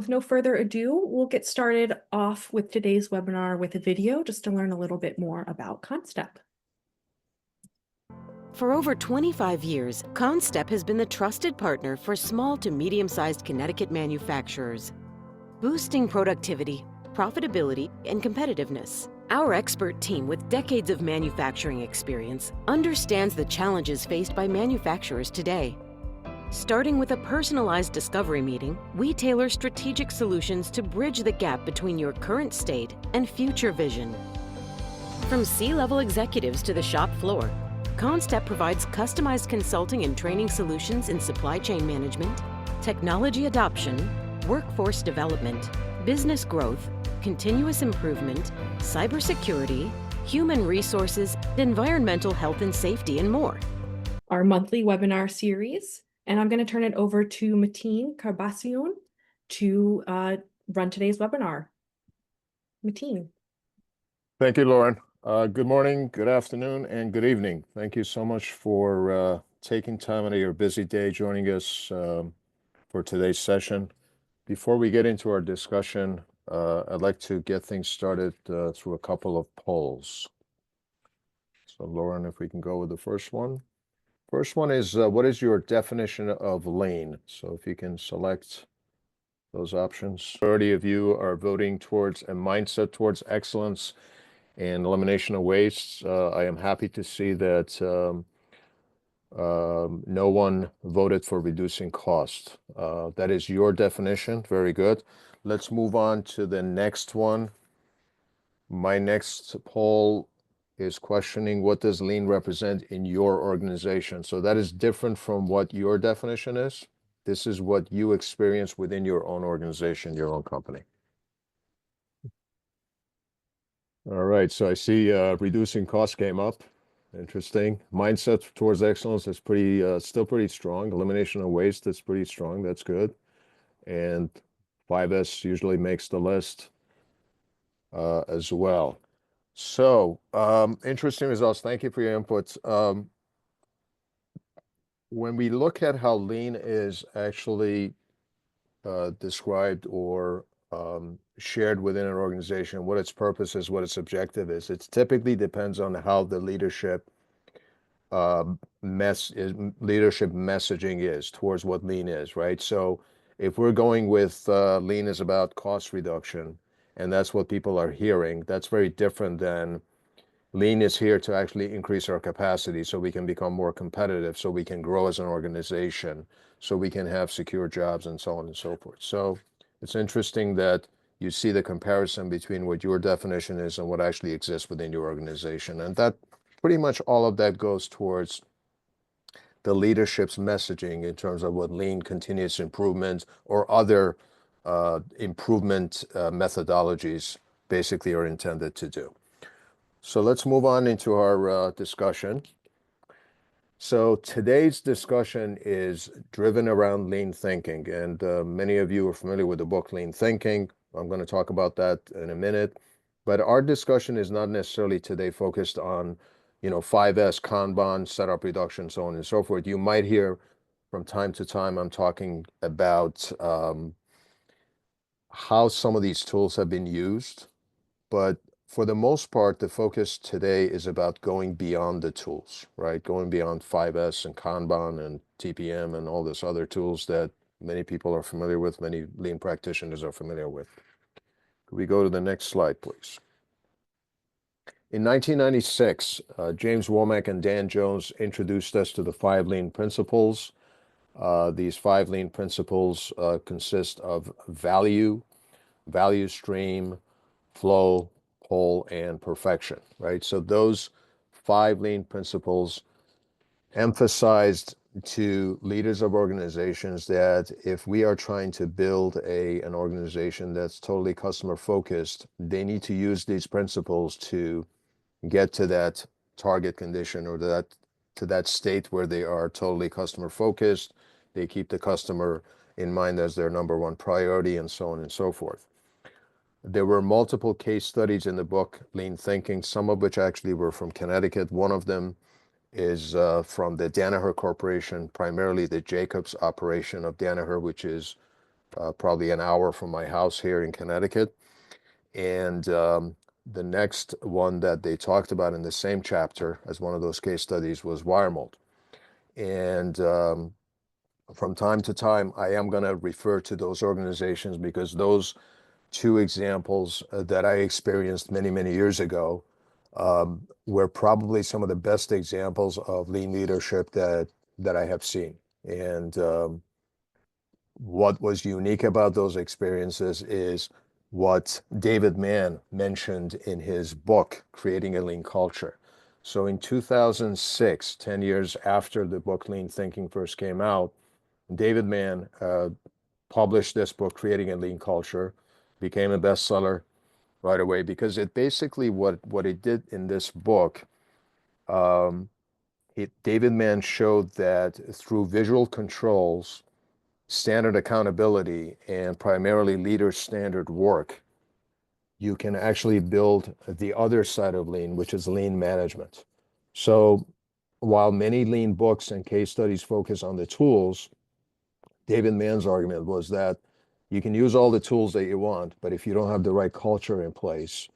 With no further ado, we'll get started off with today's webinar with a video just to learn a little bit more about CONNSTEP. For over 25 years, CONNSTEP has been the trusted partner for small to medium-sized Connecticut manufacturers, boosting productivity, profitability, and competitiveness. Our expert team with decades of manufacturing experience understands the challenges faced by manufacturers today. Starting with a personalized discovery meeting, we tailor strategic solutions to bridge the gap between your current state and future vision. From C-level executives to the shop floor, CONNSTEP provides customized consulting and training solutions in supply chain management, technology adoption, workforce development, business growth, continuous improvement, cybersecurity, human resources, environmental health and safety, and more. Our monthly webinar series, and I'm going to turn it over to Matin Karbassioon to run today's webinar. Matin. Thank you, Lauren. Good morning, good afternoon, and good evening. Thank you so much for taking time out of your busy day joining us for today's session. Before we get into our discussion, I'd like to get things started through a couple of polls. So, Lauren, if we can go with the first one. First one is, what is your definition of lean? So if you can select those options. 30 of you are voting towards a mindset towards excellence and elimination of waste. I am happy to see that no one voted for reducing cost. That is your definition. Very good. Let's move on to the next one. My next poll is questioning, what does lean represent in your organization? So that is different from what your definition is. This is what you experience within your own organization, your own company. All right, so I see reducing costs came up. Interesting. Mindset towards excellence is still pretty strong. Elimination of waste is pretty strong. That's good. And 5S usually makes the list as well. So, interesting results. Thank you for your inputs. When we look at how lean is actually described or shared within an organization, what its purpose is, what its objective is, it typically depends on how the leadership messaging is towards what lean is, right? So if we're going with lean is about cost reduction, and that's what people are hearing, that's very different than lean is here to actually increase our capacity so we can become more competitive, so we can grow as an organization, so we can have secure jobs and so on and so forth. So it's interesting that you see the comparison between what your definition is and what actually exists within your organization. And that pretty much all of that goes towards the leadership's messaging in terms of what lean, continuous improvement, or other improvement methodologies basically are intended to do. So let's move on into our discussion. So today's discussion is driven around lean thinking, and many of you are familiar with the book Lean Thinking. I'm going to talk about that in a minute, but our discussion is not necessarily today focused on, 5S, Kanban, setup reduction, so on and so forth. You might hear from time to time I'm talking about how some of these tools have been used, but for the most part, the focus today is about going beyond the tools, right? Going beyond 5S and Kanban and TPM and all these other tools that many people are familiar with, many lean practitioners are familiar with. Could we go to the next slide, please? In 1996, James Womack and Dan Jones introduced us to the 5 lean principles. These 5 lean principles consist of value stream, flow, whole, and perfection, right? So those 5 lean principles emphasized to leaders of organizations that if we are trying to build an organization that's totally customer focused, they need to use these principles to get to that target condition or to that state where they are totally customer focused. They keep the customer in mind as their number one priority, and so on and so forth. There were multiple case studies in the book, Lean Thinking, some of which actually were from Connecticut. One of them is from the Danaher Corporation, primarily the Jacobs operation of Danaher, which is probably an hour from my house here in Connecticut. And the next one that they talked about in the same chapter as one of those case studies was wire mold. And from time to time, I am going to refer to those organizations because those two examples that I experienced many, many years ago were probably some of the best examples of lean leadership that I have seen. And what was unique about those experiences is what David Mann mentioned in his book, Creating a Lean Culture. So in 2006, 10 years after the book Lean Thinking first came out, David Mann published this book, Creating a Lean Culture, became a bestseller right away because it basically what it did in this book, David Mann showed that through visual controls, standard accountability, and primarily leader standard work, you can actually build the other side of lean, which is lean management. So while many lean books and case studies focus on the tools, David Mann's argument was that you can use all the tools that you want, but if you don't have the right culture in place,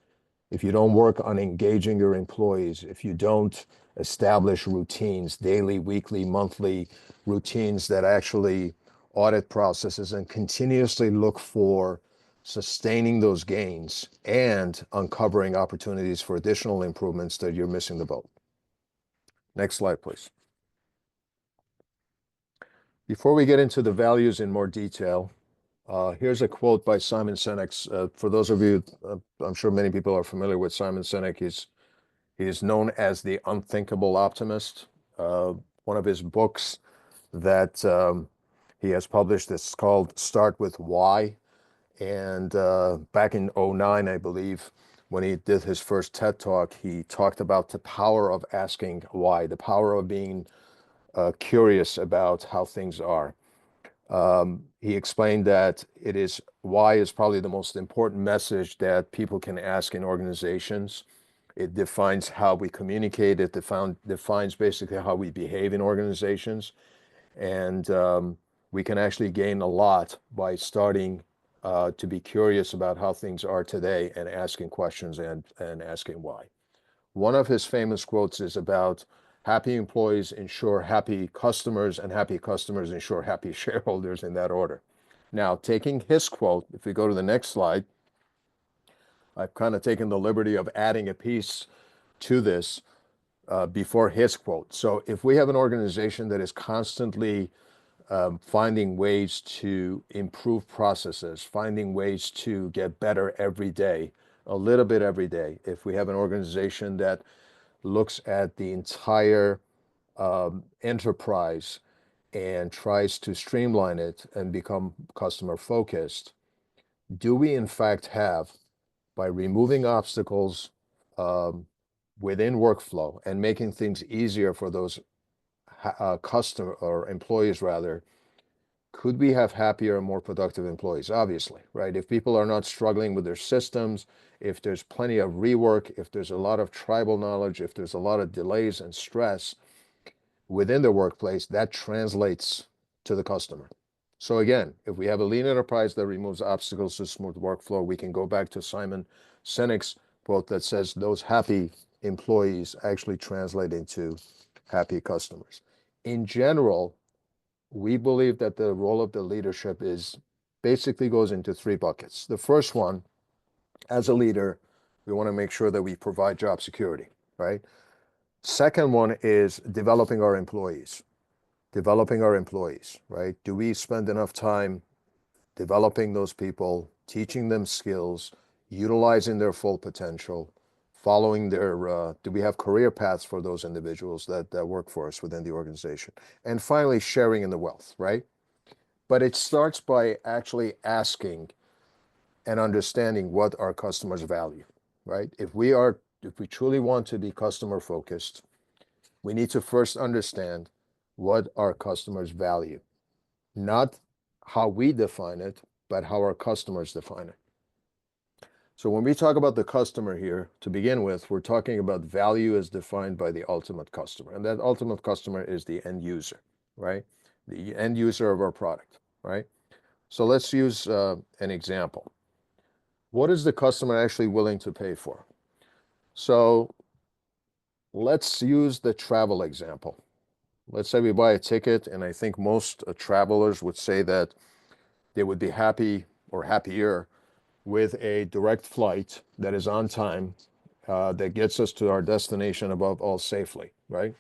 if you don't work on engaging your employees, if you don't establish routines, daily, weekly, monthly routines that actually audit processes and continuously look for sustaining those gains and uncovering opportunities for additional improvements, that you're missing the boat. Next slide, please. Before we get into the values in more detail, here's a quote by Simon Sinek. For those of you, I'm sure many people are familiar with Simon Sinek. He is known as the Unthinkable Optimist. One of his books that he has published is called Start With Why. And back in 2009, I believe, when he did his first TED Talk, he talked about the power of asking why, the power of being curious about how things are. He explained that why is probably the most important message that people can ask in organizations. It defines how we communicate. It defines basically how we behave in organizations. And we can actually gain a lot by starting to be curious about how things are today and asking questions and asking why. One of his famous quotes is about happy employees ensure happy customers, and happy customers ensure happy shareholders, in that order. Now, taking his quote, if we go to the next slide, I've kind of taken the liberty of adding a piece to this before his quote. So if we have an organization that is constantly finding ways to improve processes, finding ways to get better every day, a little bit every day, if we have an organization that looks at the entire enterprise and tries to streamline it and become customer focused, do we in fact have, by removing obstacles within workflow and making things easier for those customer or employees rather, could we have happier and more productive employees? Obviously, right? If people are not struggling with their systems, if there's plenty of rework, if there's a lot of tribal knowledge, if there's a lot of delays and stress within the workplace, that translates to the customer. So again, if we have a lean enterprise that removes obstacles to smooth workflow, we can go back to Simon Sinek's quote that says those happy employees actually translate into happy customers. In general, we believe that the role of the leadership basically goes into three buckets. The first one, as a leader, we want to make sure that we provide job security, right? Second one is developing our employees. Developing our employees, right? Do we spend enough time developing those people, teaching them skills, utilizing their full potential, following do we have career paths for those individuals that work for us within the organization? And finally, sharing in the wealth, right? But it starts by actually asking and understanding what our customers value, right? If we truly want to be customer focused, we need to first understand what our customers value, not how we define it, but how our customers define it. So when we talk about the customer here, to begin with, we're talking about value as defined by the ultimate customer. And that ultimate customer is the end user, right? The end user of our product, right? So let's use an example. What is the customer actually willing to pay for? So let's use the travel example. Let's say we buy a ticket, and I think most travelers would say that they would be happy or happier with a direct flight that is on time, that gets us to our destination above all safely, right?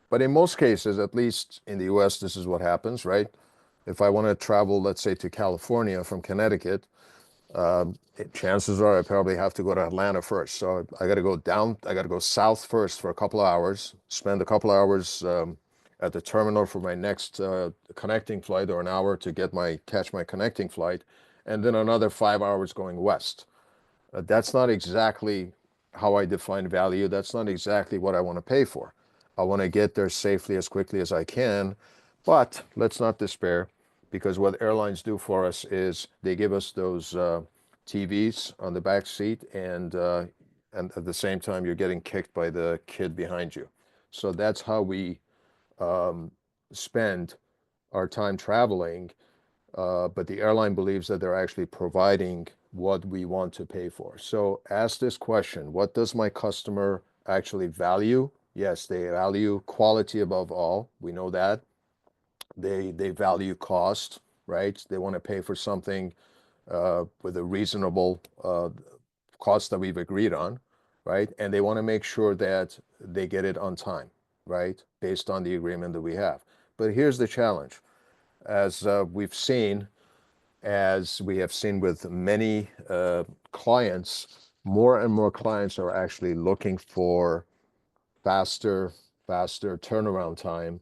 But in most cases, at least in the US, this is what happens, right? If I want to travel, let's say, to California from Connecticut, chances are I probably have to go to Atlanta first. So I got to go down, I got to go south first for a couple of hours, spend a couple of hours at the terminal for my next connecting flight, or an hour to catch my connecting flight, and then another 5 hours going west. That's not exactly how I define value. That's not exactly what I want to pay for. I want to get there safely as quickly as I can, but let's not despair, because what airlines do for us is they give us those TVs on the back seat, and at the same time you're getting kicked by the kid behind you. So that's how we spend our time traveling, but the airline believes that they're actually providing what we want to pay for. So ask this question: what does my customer actually value? Yes, they value quality above all. We know that. They value cost, right? They want to pay for something with a reasonable cost that we've agreed on, right? And they want to make sure that they get it on time, right? Based on the agreement that we have. But here's the challenge. As we have seen with many clients, more and more clients are actually looking for faster turnaround time,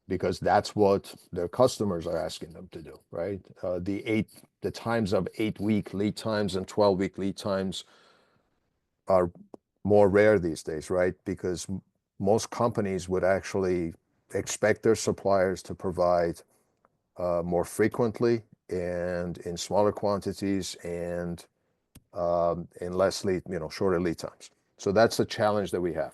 because that's what their customers are asking them to do, right? The times of 8-week lead times and 12-week lead times are more rare these days, right? Because most companies would actually expect their suppliers to provide more frequently and in smaller quantities, and in shorter lead times. So that's the challenge that we have.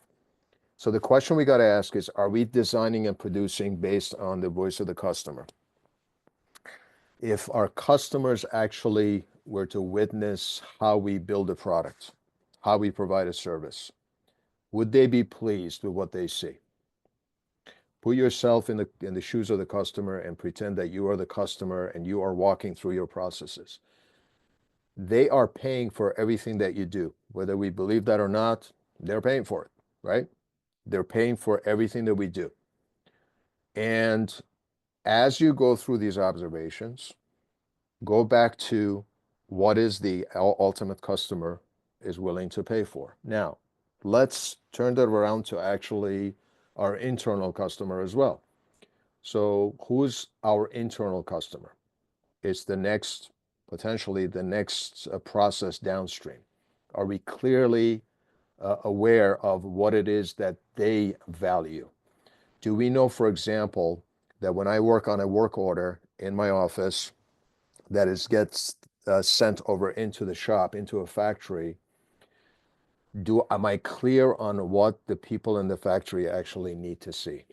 So the question we got to ask is, are we designing and producing based on the voice of the customer? If our customers actually were to witness how we build a product, how we provide a service, would they be pleased with what they see? Put yourself in the shoes of the customer and pretend that you are the customer and you are walking through your processes. They are paying for everything that you do. Whether we believe that or not, they're paying for it, right? They're paying for everything that we do. And as you go through these observations, go back to what is the ultimate customer is willing to pay for. Now, let's turn that around to actually our internal customer as well. So who's our internal customer? It's potentially the next process downstream. Are we clearly aware of what it is that they value? Do we know, for example, that when I work on a work order in my office that gets sent over into the shop, into a factory, am I clear on what the people in the factory actually need to see?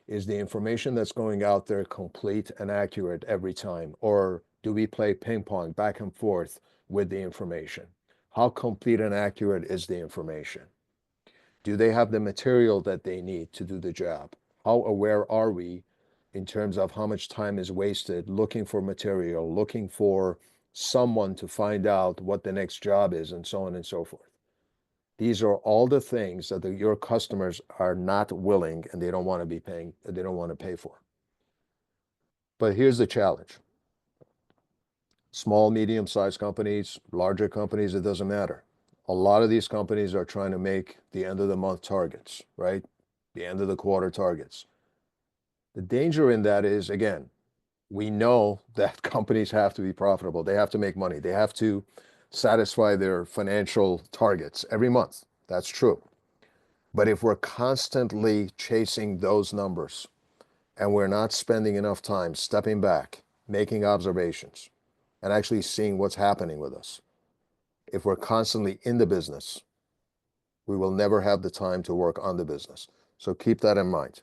Is the information that's going out there complete and accurate every time? Or do we play ping pong back and forth with the information? How complete and accurate is the information? Do they have the material that they need to do the job? How aware are we in terms of how much time is wasted looking for material, looking for someone to find out what the next job is, and so on and so forth? These are all the things that your customers are not willing, and they don't want to pay for. But here's the challenge. Small, medium-sized companies, larger companies, it doesn't matter. A lot of these companies are trying to make the end of the month targets, right? The end of the quarter targets. The danger in that is, again, we know that companies have to be profitable. They have to make money. They have to satisfy their financial targets every month. That's true. But if we're constantly chasing those numbers and we're not spending enough time stepping back, making observations, and actually seeing what's happening with us, if we're constantly in the business, we will never have the time to work on the business. So keep that in mind.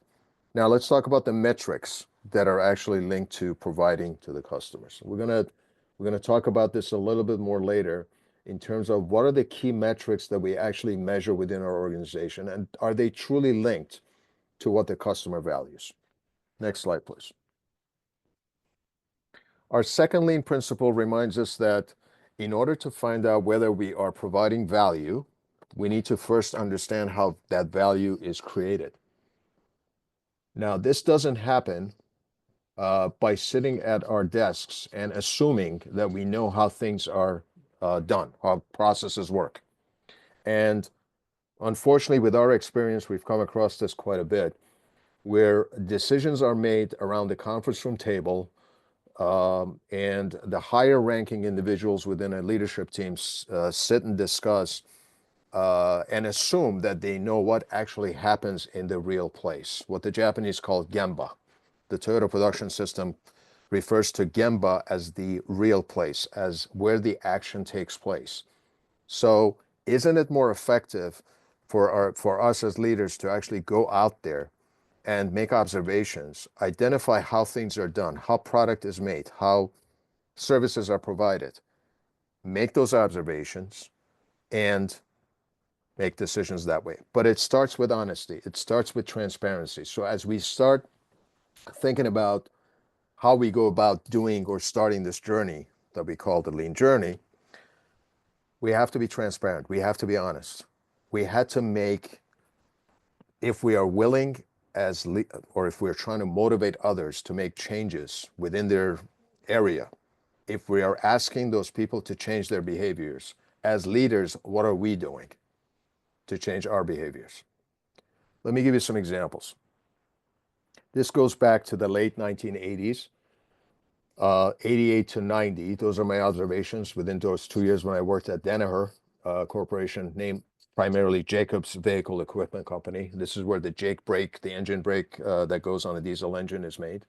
Now let's talk about the metrics that are actually linked to providing to the customers. We're gonna talk about this a little bit more later in terms of what are the key metrics that we actually measure within our organization, and are they truly linked to what the customer values? Next slide, please. Our second lean principle reminds us that in order to find out whether we are providing value, we need to first understand how that value is created. Now, this doesn't happen by sitting at our desks and assuming that we know how things are done, how processes work. And unfortunately, with our experience, we've come across this quite a bit, where decisions are made around the conference room table, and the higher ranking individuals within a leadership team sit and discuss and assume that they know what actually happens in the real place, what the Japanese call gemba. The Toyota production system refers to gemba as the real place, as where the action takes place. So isn't it more effective for us as leaders to actually go out there and make observations, identify how things are done, how product is made, how services are provided, make those observations, and make decisions that way? But it starts with honesty. It starts with transparency. So as we start thinking about how we go about doing or starting this journey that we call the lean journey, we have to be transparent. We have to be honest. We had to make, if we are willing or if we're trying to motivate others to make changes within their area, if we are asking those people to change their behaviors, as leaders, what are we doing to change our behaviors? Let me give you some examples. This goes back to the late 1980s, 88 to 90. Those are my observations within those 2 years when I worked at Danaher Corporation, named primarily Jacobs Vehicle Equipment Company. This is where the Jake brake, the engine brake that goes on a diesel engine, is made.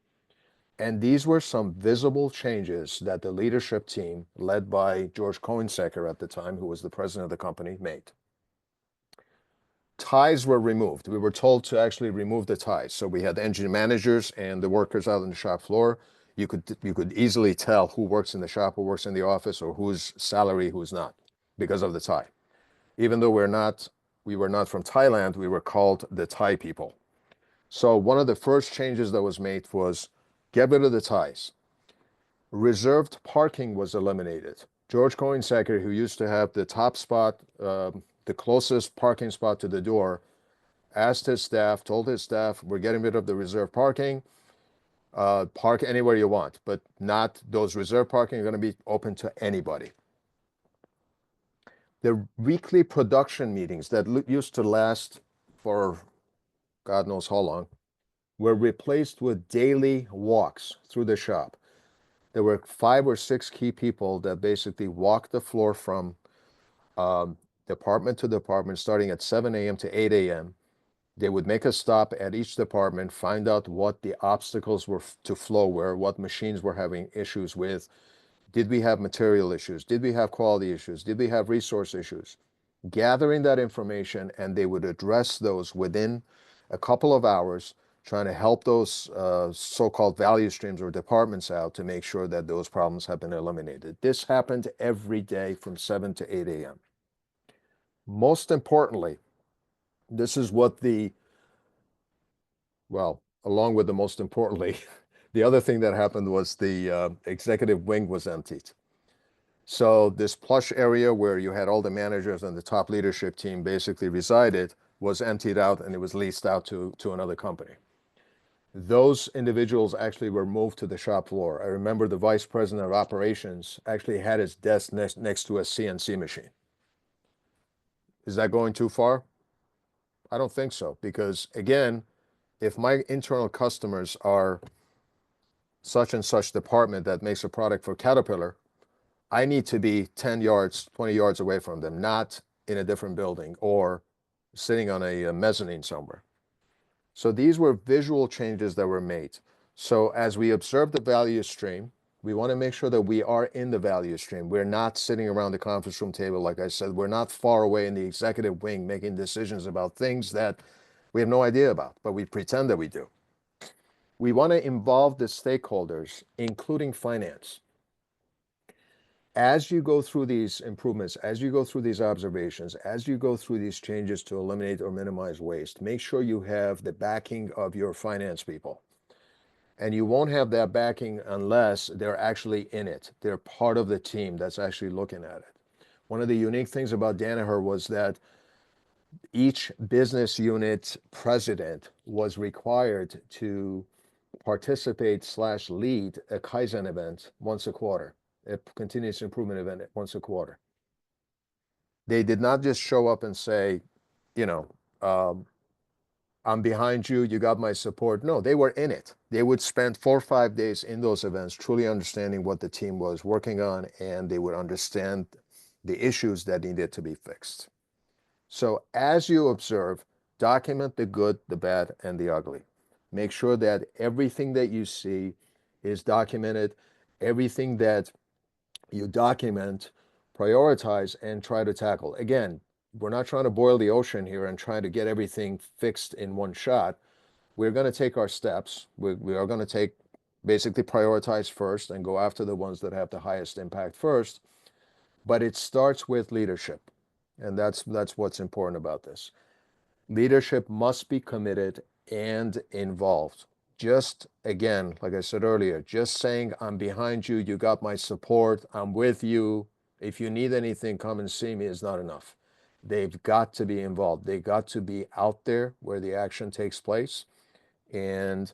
And these were some visible changes that the leadership team, led by George Cohensecker at the time, who was the president of the company, made. Ties were removed. We were told to actually remove the ties. So we had engine managers and the workers out on the shop floor. You could easily tell who works in the shop, who works in the office, or who's salary, who's not, because of the tie. Even though we were not from Thailand, we were called the Thai people. So one of the first changes that was made was get rid of the ties. Reserved parking was eliminated. George Cohensecker, who used to have the top spot, the closest parking spot to the door, asked his staff, told his staff, we're getting rid of the reserved parking. Park anywhere you want, but not those reserved parking are going to be open to anybody. The weekly production meetings that used to last for God knows how long were replaced with daily walks through the shop. There were 5 or 6 key people that basically walked the floor from department to department, starting at 7 a.m. to 8 a.m. They would make a stop at each department, find out what the obstacles were to flow were, what machines were having issues with. Did we have material issues? Did we have quality issues? Did we have resource issues? Gathering that information, and they would address those within a couple of hours, trying to help those so-called value streams or departments out to make sure that those problems have been eliminated. This happened every day from 7 to 8 a.m. Most importantly, this is what along with the most importantly, the other thing that happened was the executive wing was emptied. So this plush area where you had all the managers and the top leadership team basically resided was emptied out, and it was leased out to another company. Those individuals actually were moved to the shop floor. I remember the vice president of operations actually had his desk next to a CNC machine. Is that going too far? I don't think so, because again, if my internal customers are such and such department that makes a product for Caterpillar, I need to be 10 yards, 20 yards away from them, not in a different building or sitting on a mezzanine somewhere. So these were visual changes that were made. So as we observe the value stream, we want to make sure that we are in the value stream. We're not sitting around the conference room table, like I said. We're not far away in the executive wing making decisions about things that we have no idea about, but we pretend that we do. We want to involve the stakeholders, including finance. As you go through these improvements, as you go through these observations, as you go through these changes to eliminate or minimize waste, make sure you have the backing of your finance people. And you won't have that backing unless they're actually in it. They're part of the team that's actually looking at it. One of the unique things about Danaher was that each business unit president was required to participate / lead a Kaizen event once a quarter, a continuous improvement event once a quarter. They did not just show up and say, you know, I'm behind you, you got my support. No, they were in it. They would spend 4 or 5 days in those events, truly understanding what the team was working on, and they would understand the issues that needed to be fixed. So as you observe, document the good, the bad, and the ugly. Make sure that everything that you see is documented. Everything that you document, prioritize, and try to tackle. Again, we're not trying to boil the ocean here and try to get everything fixed in one shot. We're going to take our steps. We are going to basically prioritize first and go after the ones that have the highest impact first. But it starts with leadership. And that's what's important about this. Leadership must be committed and involved. Just, again, like I said earlier, just saying, I'm behind you, you got my support, I'm with you, if you need anything, come and see me, is not enough. They've got to be involved. They've got to be out there where the action takes place and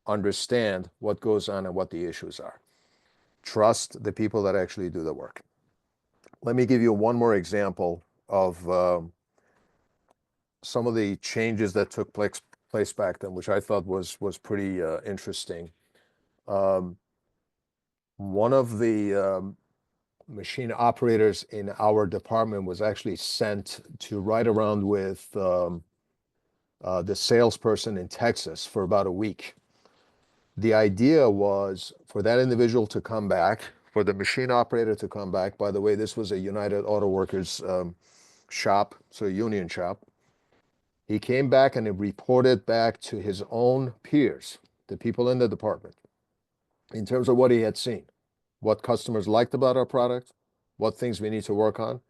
understand what goes on and what the issues are. Trust the people that actually do the work. Let me give you one more example of some of the changes that took place back then, which I thought was pretty interesting. One of the machine operators in our department was actually sent to ride around with the salesperson in Texas for about a week. The idea was for that individual to come back, for the machine operator to come back. By the way, this was a United Auto Workers shop, so a union shop. He came back and he reported back to his own peers, the people in the department, in terms of what he had seen, what customers liked about our product, what things we need to work on.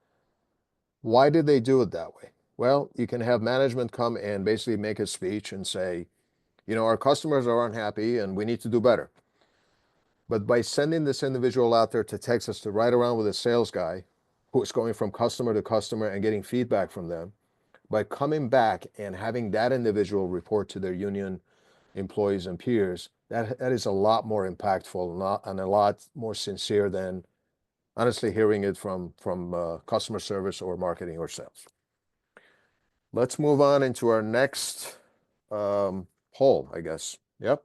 Why did they do it that way? Well, you can have management come and basically make a speech and say, you know, our customers are unhappy and we need to do better. But by sending this individual out there to Texas to ride around with a sales guy who's going from customer to customer and getting feedback from them, by coming back and having that individual report to their union employees and peers, that is a lot more impactful and a lot more sincere than honestly hearing it from customer service or marketing or sales. Let's move on into our next poll, I guess. Yep.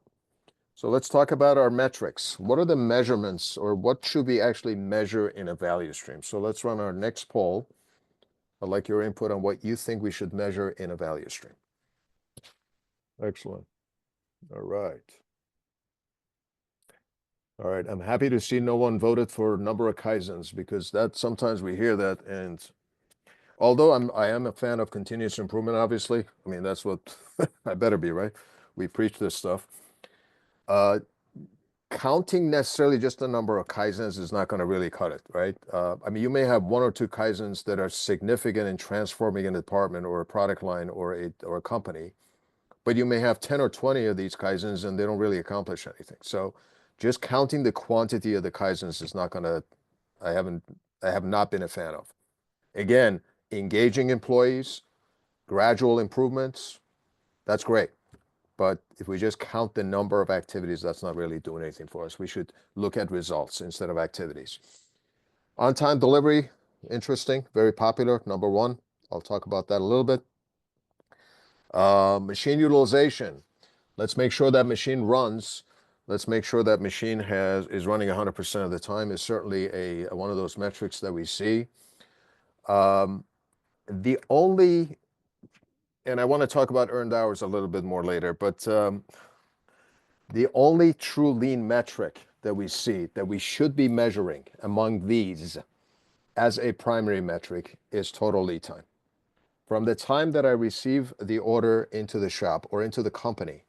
So let's talk about our metrics. What are the measurements, or what should we actually measure in a value stream? So let's run our next poll. I'd like your input on what you think we should measure in a value stream. Excellent. All right. All right. I'm happy to see no one voted for number of Kaizens, because that sometimes we hear that, and although I am a fan of continuous improvement, obviously, I mean, that's what I better be, right? We preach this stuff. Counting necessarily just the number of Kaizens is not going to really cut it, right? I mean, you may have 1 or 2 Kaizens that are significant in transforming a department or a product line or a company, but you may have 10 or 20 of these Kaizens and they don't really accomplish anything. So just counting the quantity of the Kaizens is not going to, I have not been a fan of. Again, engaging employees, gradual improvements, that's great. But if we just count the number of activities, that's not really doing anything for us. We should look at results instead of activities. On-time delivery, interesting, very popular, number 1. I'll talk about that a little bit. Machine utilization. Let's make sure that machine runs. Let's make sure that machine is running 100% of the time is certainly one of those metrics that we see. The only, and I want to talk about earned hours a little bit more later, but the only true lean metric that we see that we should be measuring among these as a primary metric is total lead time. From the time that I receive the order into the shop or into the company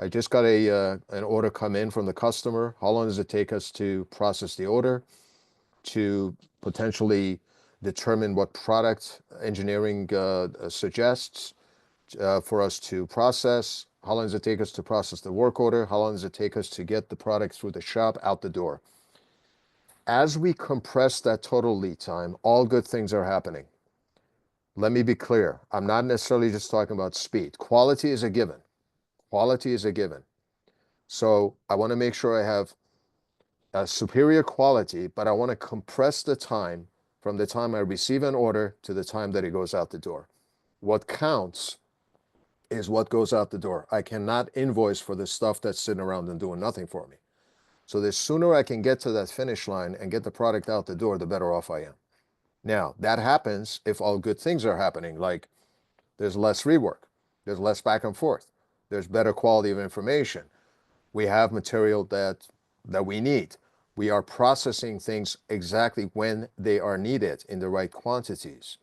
I just got an order come in from the customer. How long does it take us to process the order, to potentially determine what product engineering suggests for us to process? How long does it take us to process the work order? How long does it take us to get the product through the shop out the door? As we compress that total lead time, all good things are happening. Let me be clear. I'm not necessarily just talking about speed. Quality is a given. Quality is a given. So I want to make sure I have a superior quality, but I want to compress the time from the time I receive an order to the time that it goes out the door. What counts is what goes out the door. I cannot invoice for the stuff that's sitting around and doing nothing for me. So the sooner I can get to that finish line and get the product out the door, the better off I am. Now, that happens if all good things are happening, like there's less rework, there's less back and forth, there's better quality of information, we have material that we need, we are processing things exactly when they are needed in the right quantities.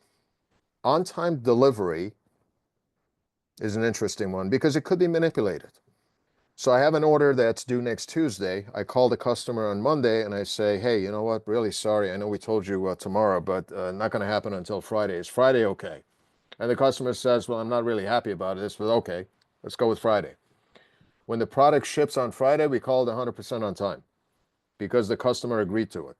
On-time delivery is an interesting one because it could be manipulated. So I have an order that's due next Tuesday. I call the customer on Monday and I say, hey, you know what? Really sorry. I know we told you tomorrow, but not going to happen until Friday. Is Friday okay? And the customer says, well, I'm not really happy about this, but okay, let's go with Friday. When the product ships on Friday, we call it 100% on time because the customer agreed to it.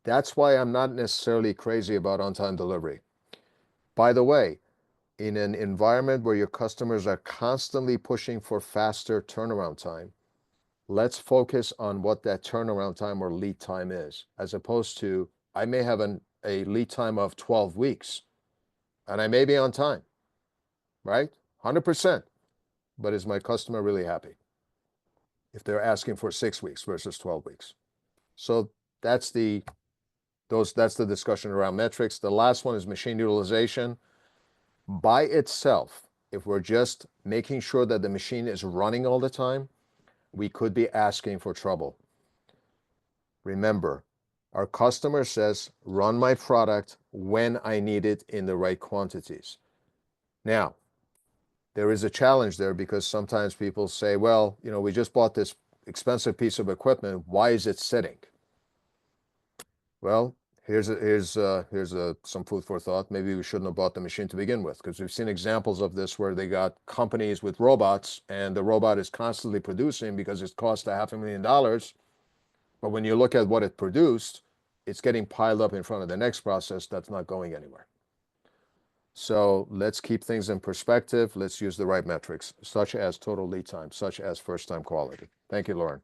That's why I'm not necessarily crazy about on-time delivery. By the way, in an environment where your customers are constantly pushing for faster turnaround time, let's focus on what that turnaround time or lead time is, as opposed to I may have a lead time of 12 weeks and I may be on time, right? 100%. But is my customer really happy if they're asking for 6 weeks versus 12 weeks? So that's the discussion around metrics. The last one is machine utilization. By itself, if we're just making sure that the machine is running all the time, we could be asking for trouble. Remember, our customer says, run my product when I need it in the right quantities. Now, there is a challenge there because sometimes people say, well, you know, we just bought this expensive piece of equipment. Why is it sitting? Well, here's some food for thought. Maybe we shouldn't have bought the machine to begin with, because we've seen examples of this where they got companies with robots and the robot is constantly producing because it cost $500,000. But when you look at what it produced, it's getting piled up in front of the next process that's not going anywhere. So let's keep things in perspective. Let's use the right metrics, such as total lead time, such as first-time quality. Thank you, Lauren.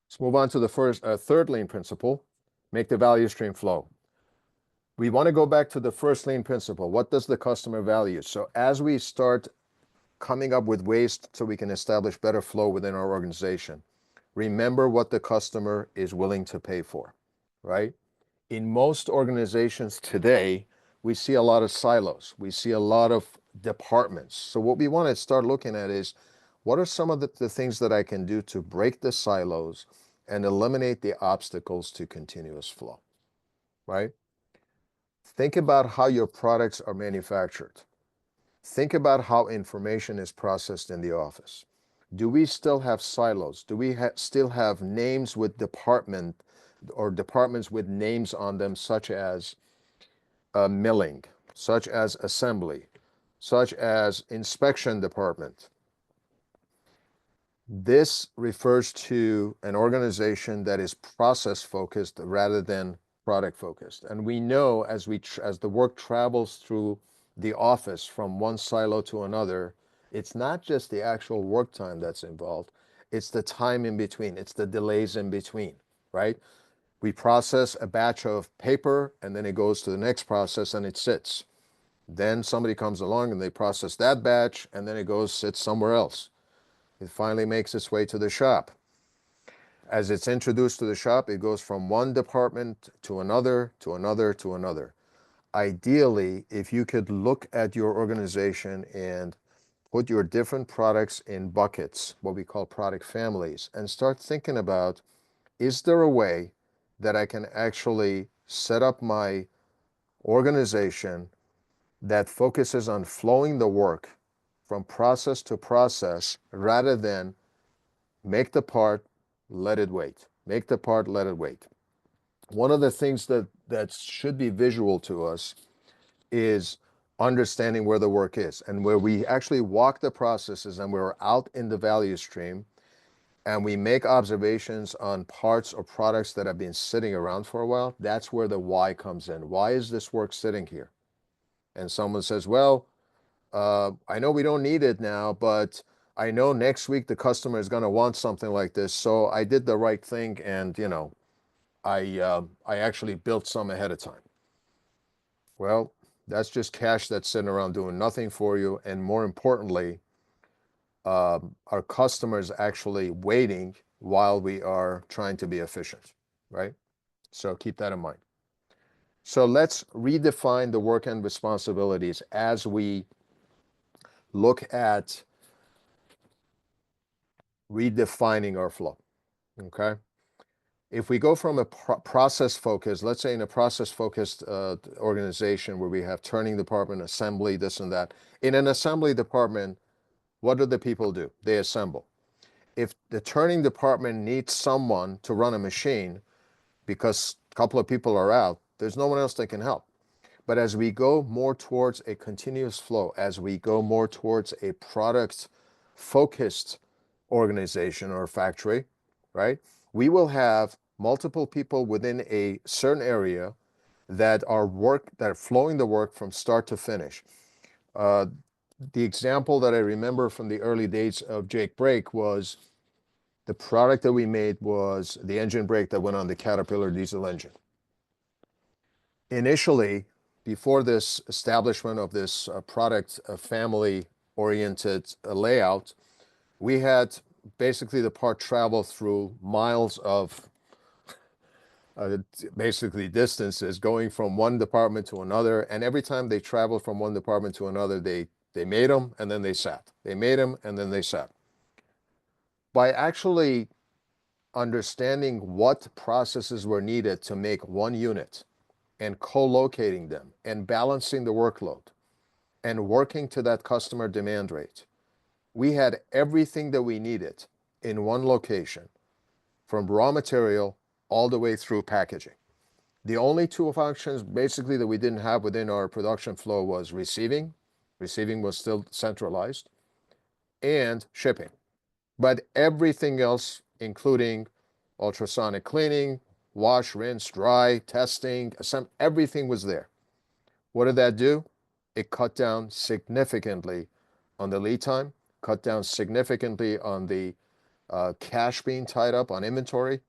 Let's move on to the third lean principle, make the value stream flow. We want to go back to the first lean principle. What does the customer value? So as we start coming up with ways so we can establish better flow within our organization, remember what the customer is willing to pay for, right? In most organizations today, we see a lot of silos. We see a lot of departments. So what we want to start looking at is, what are some of the things that I can do to break the silos and eliminate the obstacles to continuous flow, right? Think about how your products are manufactured. Think about how information is processed in the office. Do we still have silos? Do we still have names with departments with names on them, such as milling, such as assembly, such as inspection department? This refers to an organization that is process focused rather than product focused. And we know as the work travels through the office from one silo to another, it's not just the actual work time that's involved, it's the time in between, it's the delays in between, right? We process a batch of paper and then it goes to the next process and it sits. Then somebody comes along and they process that batch and then it sits somewhere else. It finally makes its way to the shop. As it's introduced to the shop, it goes from one department to another, to another, to another. Ideally, if you could look at your organization and put your different products in buckets, what we call product families, and start thinking about, is there a way that I can actually set up my organization that focuses on flowing the work from process to process rather than make the part, let it wait. Make the part, let it wait. One of the things that should be visual to us is understanding where the work is and where we actually walk the processes and we're out in the value stream and we make observations on parts or products that have been sitting around for a while. That's where the why comes in. Why is this work sitting here? And someone says, well, I know we don't need it now, but I know next week the customer is going to want something like this. So I did the right thing and, I actually built some ahead of time. Well, that's just cash that's sitting around doing nothing for you. And more importantly, our customers actually waiting while we are trying to be efficient, right? So keep that in mind. So let's redefine the work and responsibilities as we look at redefining our flow, okay? If we go from a process focus, let's say in a process focused organization where we have turning department, assembly, this and that. In an assembly department, what do the people do? They assemble. If the turning department needs someone to run a machine because a couple of people are out, there's no one else that can help. But as we go more towards a continuous flow, as we go more towards a product focused organization or factory, right? We will have multiple people within a certain area that are flowing the work from start to finish. The example that I remember from the early days of Jake Brake was the product that we made was the engine brake that went on the Caterpillar diesel engine. Initially, before this establishment of this product family-oriented layout, we had basically the part travel through miles of basically distances going from one department to another. And every time they traveled from one department to another, they made them and then they sat. They made them and then they sat. By actually understanding what processes were needed to make one unit and co-locating them and balancing the workload and working to that customer demand rate, we had everything that we needed in one location, from raw material all the way through packaging. The only two functions basically that we didn't have within our production flow was receiving. Receiving was still centralized, and shipping. But everything else, including ultrasonic cleaning, wash, rinse, dry, testing, everything was there. What did that do? It cut down significantly on the lead time, cut down significantly on the cash being tied up on inventory.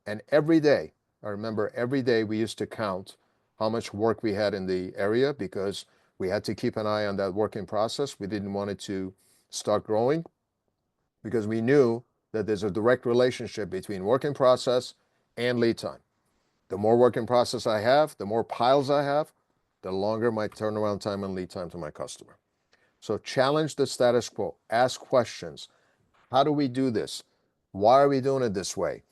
And every day, I remember every day we used to count how much work we had in the area because we had to keep an eye on that working process. We didn't want it to start growing because we knew that there's a direct relationship between work in process and lead time. The more work in process I have, the more piles I have, the longer my turnaround time and lead time to my customer. So challenge the status quo, ask questions. How do we do this? Why are we doing it this way?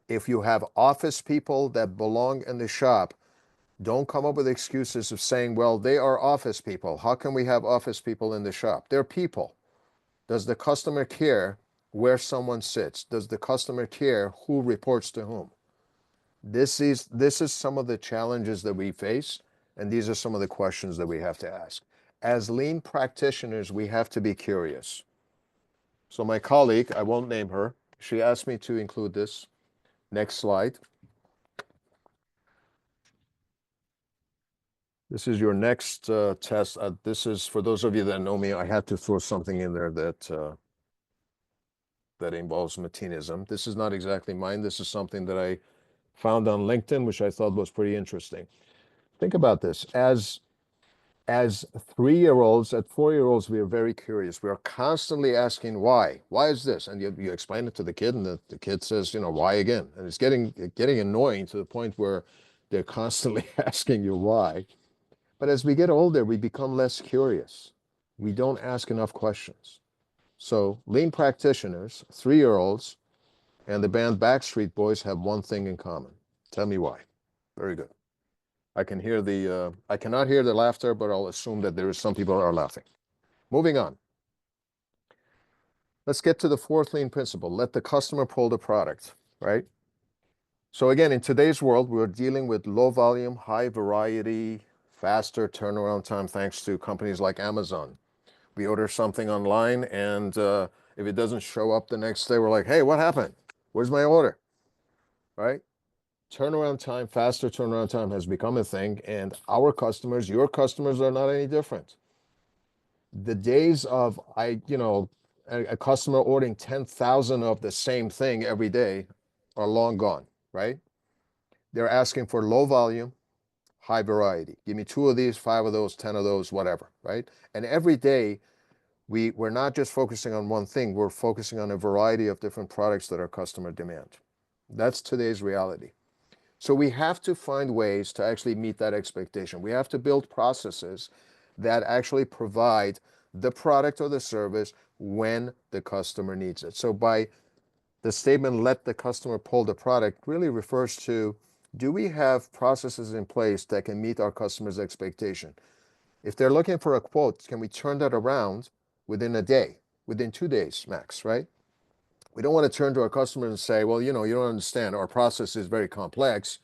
If you have office people that belong in the shop, don't come up with excuses of saying, well, they are office people. How can we have office people in the shop? They're people. Does the customer care where someone sits? Does the customer care who reports to whom? This is some of the challenges that we face, and these are some of the questions that we have to ask. As lean practitioners, we have to be curious. So my colleague, I won't name her, she asked me to include this. Next slide. This is your next test. This is, for those of you that know me, I had to throw something in there that involves Matinism. This is not exactly mine. This is something that I found on LinkedIn, which I thought was pretty interesting. Think about this. As 3-year-olds, at 4-year-olds, we are very curious. We are constantly asking why. Why is this? And you explain it to the kid, and the kid says, why again? And it's getting annoying to the point where they're constantly asking you why. But as we get older, we become less curious. We don't ask enough questions. So lean practitioners, 3-year-olds, and the band Backstreet Boys have one thing in common. Tell me why. Very good. I cannot hear the laughter, but I'll assume that some people are laughing. Moving on. Let's get to the fourth lean principle. Let the customer pull the product, right? So again, in today's world, we're dealing with low volume, high variety, faster turnaround time thanks to companies like Amazon. We order something online, and if it doesn't show up the next day, we're like, hey, what happened? Where's my order? Right? Turnaround time, faster turnaround time has become a thing, and our customers, your customers are not any different. The days of a customer ordering 10,000 of the same thing every day are long gone, right? They're asking for low volume, high variety. Give me 2 of these, 5 of those, 10 of those, whatever, right? And every day we're not just focusing on one thing, we're focusing on a variety of different products that our customer demand. That's today's reality. So we have to find ways to actually meet that expectation. We have to build processes that actually provide the product or the service when the customer needs it. So by the statement, let the customer pull the product, really refers to, do we have processes in place that can meet our customer's expectation? If they're looking for a quote, can we turn that around within a day, within 2 days max, right? We don't want to turn to our customers and say, well, you don't understand, our process is very complex.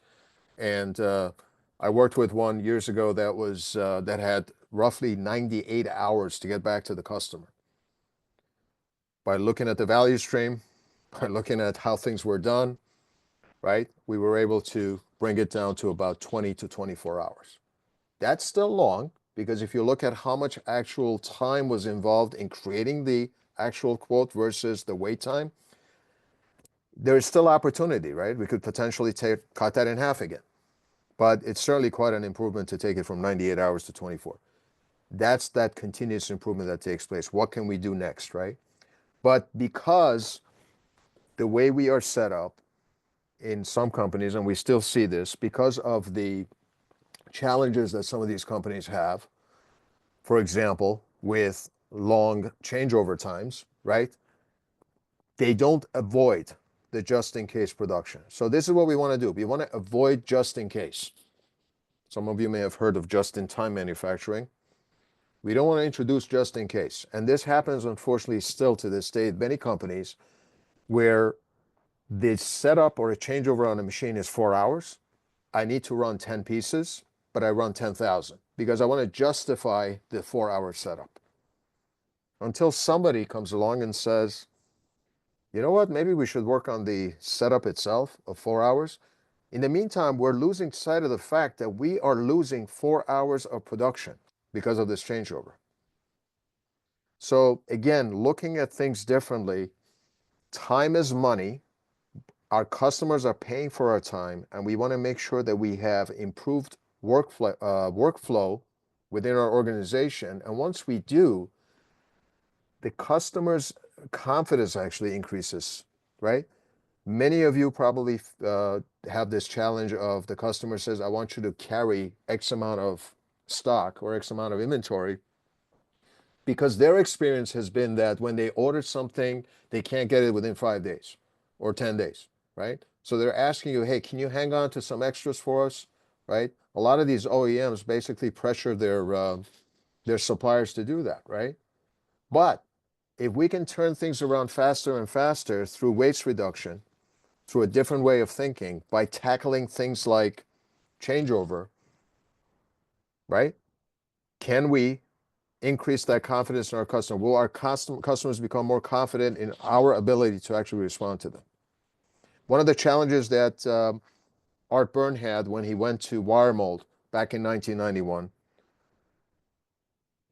And I worked with one years ago that had roughly 98 hours to get back to the customer. By looking at the value stream, by looking at how things were done, right, we were able to bring it down to about 20 to 24 hours. That's still long, because if you look at how much actual time was involved in creating the actual quote versus the wait time, there is still opportunity, right? We could potentially cut that in half again. But it's certainly quite an improvement to take it from 98 hours to 24. That's that continuous improvement that takes place. What can we do next, right? But because the way we are set up in some companies, and we still see this, because of the challenges that some of these companies have, for example, with long changeover times, right? They don't avoid the just-in-case production. So this is what we want to do. We want to avoid just-in-case. Some of you may have heard of just-in-time manufacturing. We don't want to introduce just-in-case. And this happens, unfortunately, still to this day, many companies, where the setup or a changeover on a machine is 4 hours. I need to run 10 pieces, but I run 10,000 because I want to justify the 4-hour setup. Until somebody comes along and says, you know what, maybe we should work on the setup itself of 4 hours. In the meantime, we're losing sight of the fact that we are losing 4 hours of production because of this changeover. So again, looking at things differently, time is money. Our customers are paying for our time, and we want to make sure that we have improved workflow within our organization. And once we do, the customer's confidence actually increases, right? Many of you probably have this challenge of the customer says, I want you to carry X amount of stock or X amount of inventory, because their experience has been that when they order something, they can't get it within 5 days or 10 days, right? So they're asking you, hey, can you hang on to some extras for us, right? A lot of these OEMs basically pressure their suppliers to do that, right? But if we can turn things around faster and faster through waste reduction, through a different way of thinking, by tackling things like changeover, right? Can we increase that confidence in our customer? Will our customers become more confident in our ability to actually respond to them? One of the challenges that Art Byrne had when he went to wire mold back in 1991,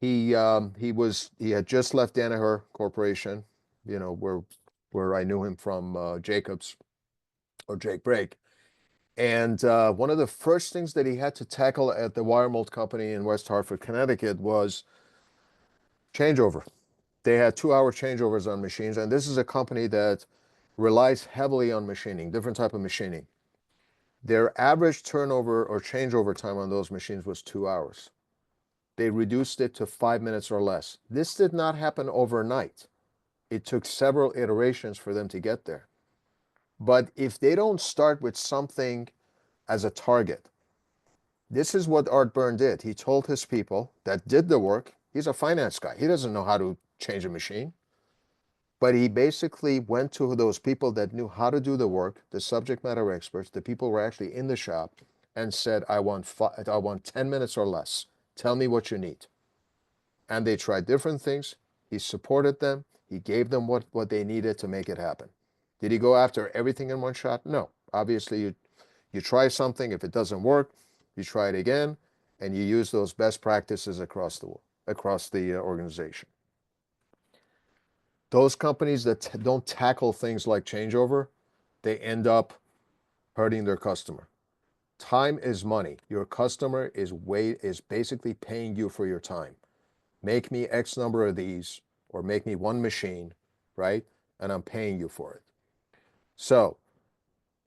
he had just left Danaher Corporation, where I knew him from Jacobs or Jake Brake. And one of the first things that he had to tackle at the wire mold company in West Hartford, Connecticut, was changeover. They had 2-hour changeovers on machines, and this is a company that relies heavily on machining, different type of machining. Their average turnover or changeover time on those machines was 2 hours. They reduced it to 5 minutes or less. This did not happen overnight. It took several iterations for them to get there. But if they don't start with something as a target, this is what Art Byrne did. He told his people that did the work, he's a finance guy. He doesn't know how to change a machine. But he basically went to those people that knew how to do the work, the subject matter experts, the people who were actually in the shop, and said, I want 10 minutes or less. Tell me what you need. And they tried different things. He supported them. He gave them what they needed to make it happen. Did he go after everything in one shot? No. Obviously, you try something. If it doesn't work, you try it again, and you use those best practices across the organization. Those companies that don't tackle things like changeover, they end up hurting their customer. Time is money. Your customer is basically paying you for your time. Make me X number of these, or make me one machine, right? And I'm paying you for it. So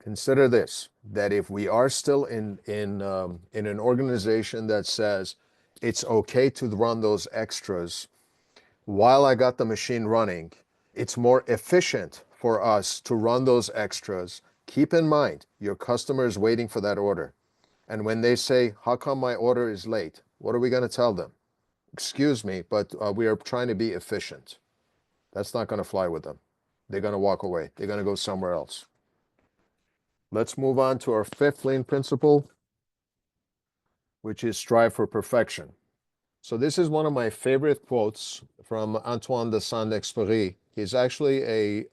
consider this, that if we are still in an organization that says it's okay to run those extras while I got the machine running, it's more efficient for us to run those extras. Keep in mind, your customer is waiting for that order. And when they say, how come my order is late? What are we going to tell them? Excuse me, but we are trying to be efficient. That's not going to fly with them. They're going to walk away. They're going to go somewhere else. Let's move on to our fifth lean principle, which is strive for perfection. So this is one of my favorite quotes from Antoine de Saint-Exupéry. He's actually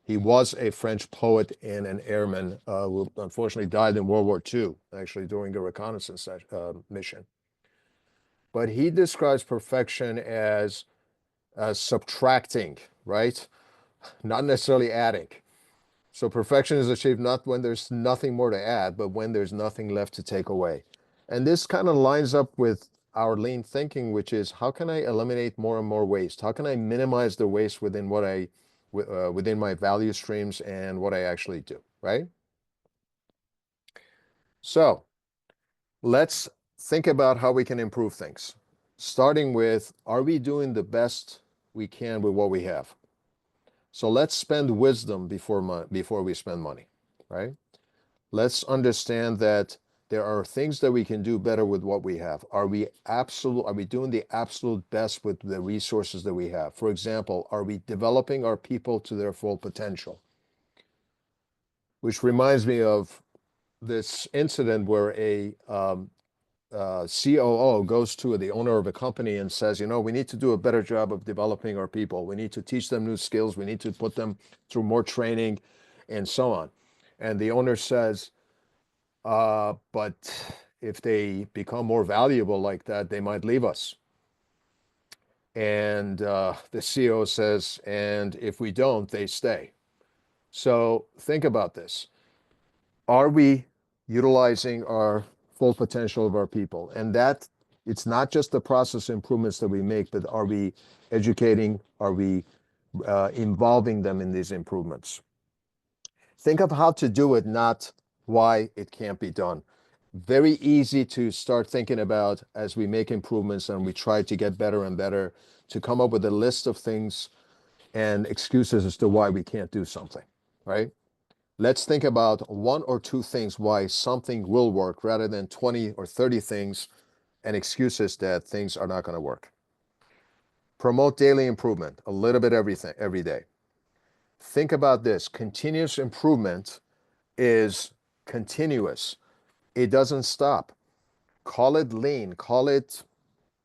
he was a French poet and an airman who unfortunately died in World War II, actually during a reconnaissance mission. But he describes perfection as subtracting, right? Not necessarily adding. So perfection is achieved not when there's nothing more to add, but when there's nothing left to take away. And this kind of lines up with our lean thinking, which is how can I eliminate more and more waste? How can I minimize the waste within within my value streams and what I actually do, right? So let's think about how we can improve things. Starting with, are we doing the best we can with what we have? So let's spend wisdom before we spend money, right? Let's understand that there are things that we can do better with what we have. Are we doing the absolute best with the resources that we have? For example, are we developing our people to their full potential? Which reminds me of this incident where a COO goes to the owner of a company and says, we need to do a better job of developing our people. We need to teach them new skills. We need to put them through more training and so on. And the owner says, but if they become more valuable like that, they might leave us. And the CEO says, and if we don't, they stay. So think about this. Are we utilizing our full potential of our people? And that it's not just the process improvements that we make, but are we educating? Are we involving them in these improvements? Think of how to do it, not why it can't be done. Very easy to start thinking about as we make improvements and we try to get better and better, to come up with a list of things and excuses as to why we can't do something, right? Let's think about one or two things why something will work rather than 20 or 30 things and excuses that things are not going to work. Promote daily improvement, a little bit every day. Think about this. Continuous improvement is continuous. It doesn't stop. Call it lean, call it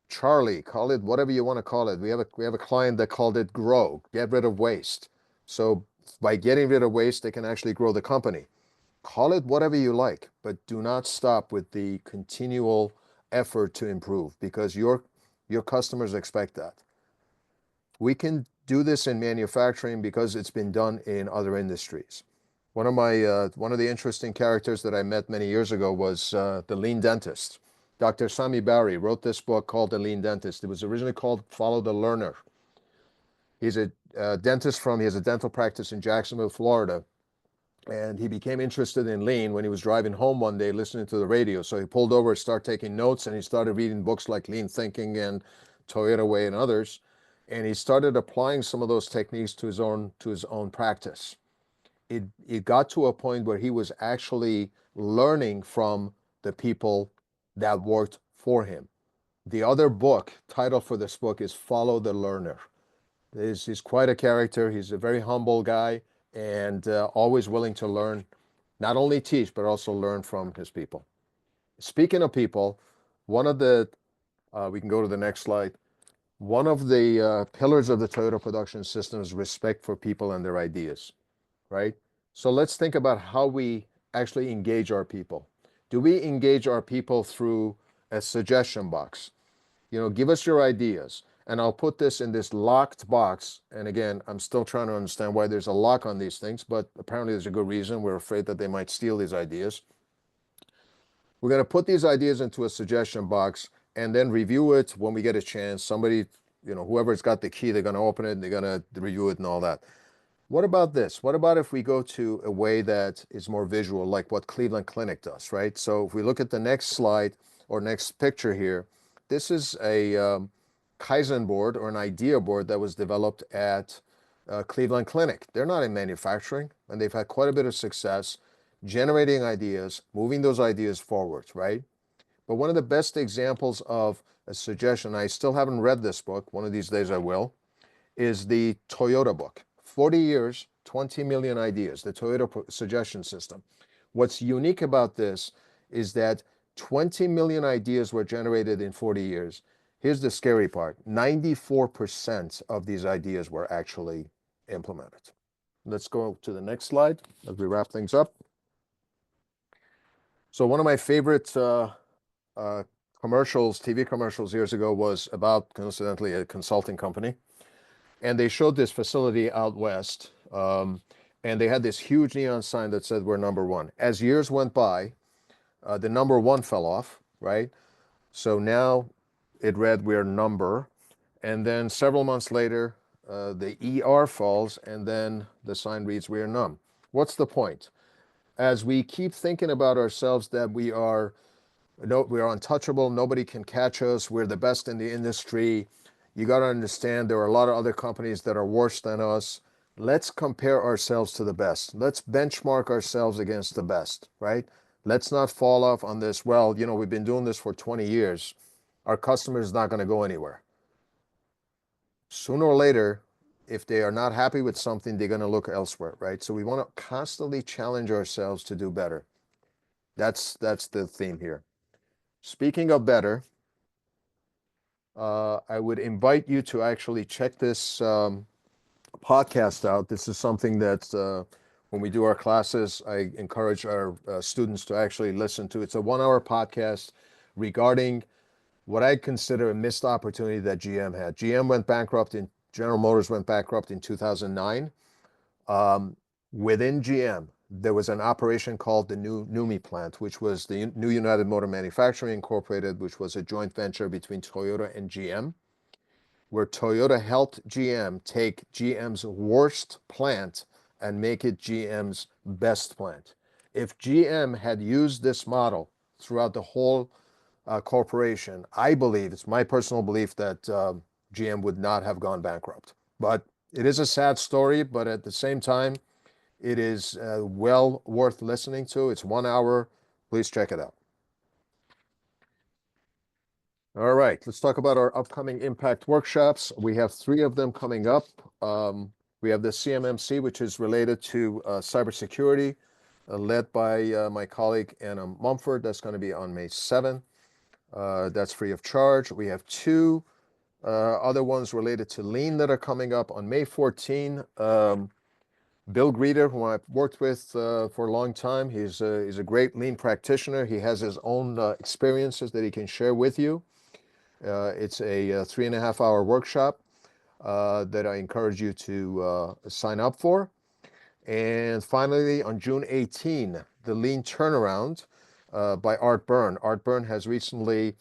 Charlie, call it whatever you want to call it. We have a client that called it grow, get rid of waste. So by getting rid of waste, they can actually grow the company. Call it whatever you like, but do not stop with the continual effort to improve, because your customers expect that. We can do this in manufacturing because it's been done in other industries. One of the interesting characters that I met many years ago was the lean dentist. Dr. Sami Bari wrote this book called The Lean Dentist. It was originally called Follow the Learner. He's a dentist he has a dental practice in Jacksonville, Florida. And he became interested in lean when he was driving home one day listening to the radio. So he pulled over, started taking notes, and he started reading books like Lean Thinking and Toyota Way and others. And he started applying some of those techniques to his own practice. It got to a point where he was actually learning from the people that worked for him. The other book, title for this book is Follow the Learner. He's quite a character. He's a very humble guy and always willing to learn, not only teach, but also learn from his people. Speaking of people, one of the, we can go to the next slide. One of the pillars of the Toyota production system is respect for people and their ideas, right? So let's think about how we actually engage our people. Do we engage our people through a suggestion box? You know, give us your ideas. And I'll put this in this locked box. And again, I'm still trying to understand why there's a lock on these things, but apparently there's a good reason. We're afraid that they might steal these ideas. We're going to put these ideas into a suggestion box and then review it when we get a chance. Somebody, you know, whoever's got the key, they're going to open it and they're going to review it and all that. What about this? What about if we go to a way that is more visual, like what Cleveland Clinic does, right? So if we look at the next slide or next picture here, this is a Kaizen board or an idea board that was developed at Cleveland Clinic. They're not in manufacturing, and they've had quite a bit of success generating ideas, moving those ideas forward, right? But one of the best examples of a suggestion, I still haven't read this book, one of these days I will, is the Toyota book. 40 years, 20 million ideas, the Toyota suggestion system. What's unique about this is that 20 million ideas were generated in 40 years. Here's the scary part. 94% of these ideas were actually implemented. Let's go to the next slide as we wrap things up. So one of my favorite commercials, TV commercials years ago was about, coincidentally, a consulting company. And they showed this facility out west, and they had this huge neon sign that said, "We're number one." As years went by, the number one fell off, right? So now it read, "We're number." And then several months later, the ER falls, and then the sign reads, "We're num." What's the point? As we keep thinking about ourselves that we are untouchable, nobody can catch us, we're the best in the industry, you got to understand there are a lot of other companies that are worse than us. Let's compare ourselves to the best. Let's benchmark ourselves against the best, right? Let's not fall off on this, well, you know, we've been doing this for 20 years. Our customer is not going to go anywhere. Sooner or later, if they are not happy with something, they're going to look elsewhere, right? So we want to constantly challenge ourselves to do better. That's the theme here. Speaking of better, I would invite you to actually check this podcast out. This is something that when we do our classes, I encourage our students to actually listen to. It's a 1-hour podcast regarding what I consider a missed opportunity that GM had. General Motors went bankrupt in 2009. Within GM, there was an operation called the new NUMMI plant, which was the New United Motor Manufacturing Incorporated, which was a joint venture between Toyota and GM, where Toyota helped GM take GM's worst plant and make it GM's best plant. If GM had used this model throughout the whole corporation, I believe, it's my personal belief, that GM would not have gone bankrupt. But it is a sad story, but at the same time, it is well worth listening to. It's 1 hour. Please check it out. All right, let's talk about our upcoming impact workshops. We have 3 of them coming up. We have the CMMC, which is related to cybersecurity, led by my colleague Anna Mumford. That's going to be on May 7th. That's free of charge. We have 2 other ones related to lean that are coming up on May 14. Bill Greeter, who I've worked with for a long time, he's a great lean practitioner. He has his own experiences that he can share with you. It's a 3.5-hour workshop that I encourage you to sign up for. And finally, on June 18, the Lean Turnaround by Art Byrne. Art Byrne has recently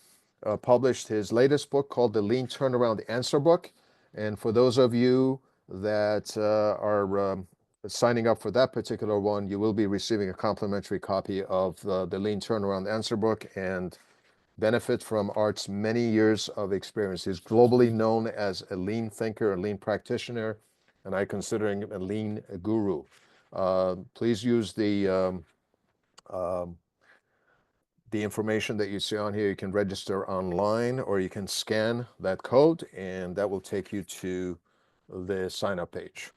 published his latest book called The Lean Turnaround Answer Book. And for those of you that are signing up for that particular one, you will be receiving a complimentary copy of the Lean Turnaround Answer Book and benefit from Art's many years of experience. He's globally known as a lean thinker, a lean practitioner, and I consider him a lean guru. Please use the information that you see on here. You can register online, or you can scan that code, and that will take you to the sign up page.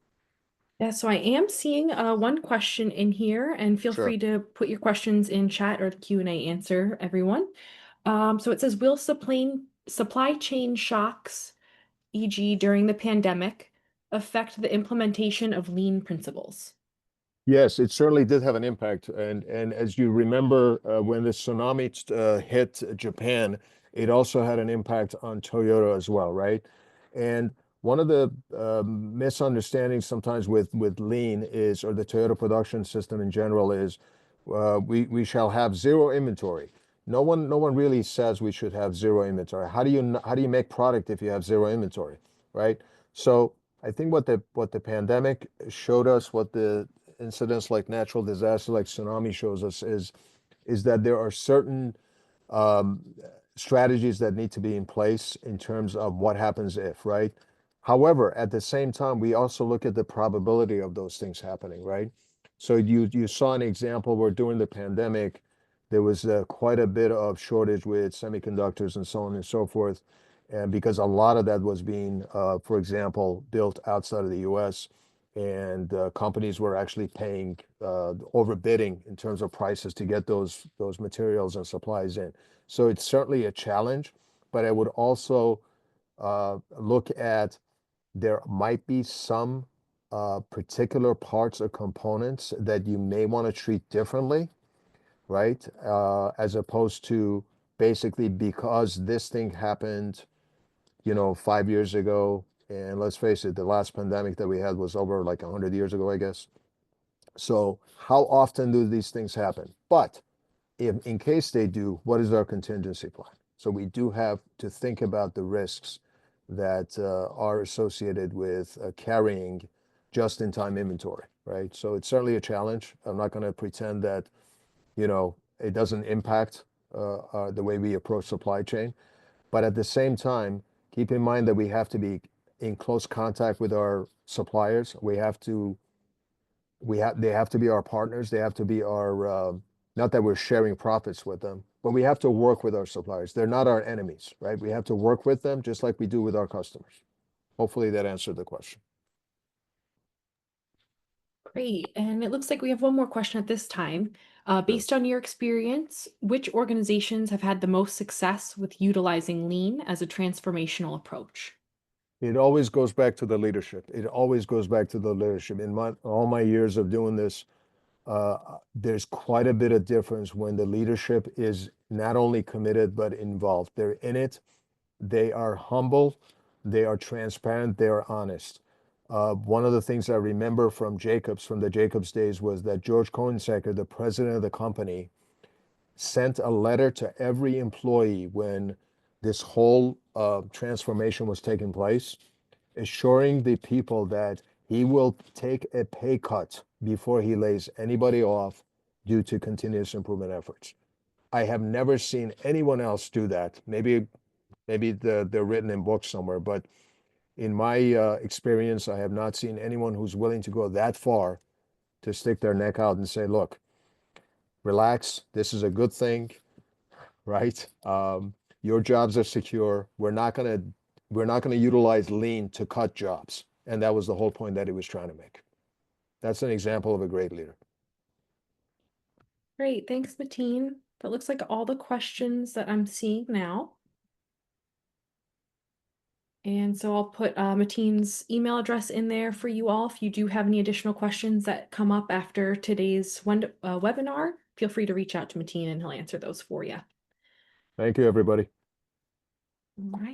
Yeah, so I am seeing one question in here, and feel Sure. free to put your questions in chat or the Q&A answer, everyone. So it says, will supply chain shocks, e.g. during the pandemic, affect the implementation of lean principles? Yes, it certainly did have an impact. And as you remember, when the tsunami hit Japan, it also had an impact on Toyota as well, right? And one of the misunderstandings sometimes with lean is, or the Toyota production system in general is, we shall have zero inventory. No one really says we should have zero inventory. How do you make product if you have zero inventory, right? So I think what the pandemic showed us, what the incidents like natural disaster like tsunami shows us is that there are certain um, strategies that need to be in place in terms of what happens if, right? However, at the same time, we also look at the probability of those things happening, right? So you saw an example where during the pandemic, there was quite a bit of shortage with semiconductors and so on and so forth, and because a lot of that was being, for example, built outside of the U.S., and companies were actually paying overbidding in terms of prices to get those materials and supplies in. So it's certainly a challenge, but I would also look at there might be some particular parts or components that you may want to treat differently, right? As opposed to basically because this thing happened, 5 years ago, and let's face it, the last pandemic that we had was over like 100 years ago, I guess. So how often do these things happen? But if in case they do, what is our contingency plan? So we do have to think about the risks that are associated with carrying just-in-time inventory, right? So it's certainly a challenge. I'm not going to pretend that, it doesn't impact the way we approach supply chain. But at the same time, keep in mind that we have to be in close contact with our suppliers. They have to be our partners. They have to be our, not that we're sharing profits with them, but we have to work with our suppliers. They're not our enemies, right? We have to work with them just like we do with our customers. Hopefully that answered the question. Great. And it looks like we have one more question at this time. Sure. Based on your experience, which organizations have had the most success with utilizing lean as a transformational approach? It always goes back to the leadership. It always goes back to the leadership. In all my years of doing this, there's quite a bit of difference when the leadership is not only committed but involved. They're in it. They are humble. They are transparent. They are honest. One of the things I remember from the Jacobs days, was that George Cohensecker, the president of the company, sent a letter to every employee when this whole transformation was taking place, assuring the people that he will take a pay cut before he lays anybody off due to continuous improvement efforts. I have never seen anyone else do that. Maybe they're written in books somewhere, but in my experience, I have not seen anyone who's willing to go that far to stick their neck out and say, look, relax, this is a good thing, right? Your jobs are secure. We're not gonna utilize lean to cut jobs. And that was the whole point that he was trying to make. That's an example of a great leader. Great. Thanks, Mateen. That looks like all the questions that I'm seeing now. And so I'll put Mateen's email address in there for you all. If you do have any additional questions that come up after today's webinar, feel free to reach out to Mateen and he'll answer those for you. Thank you, everybody. All right.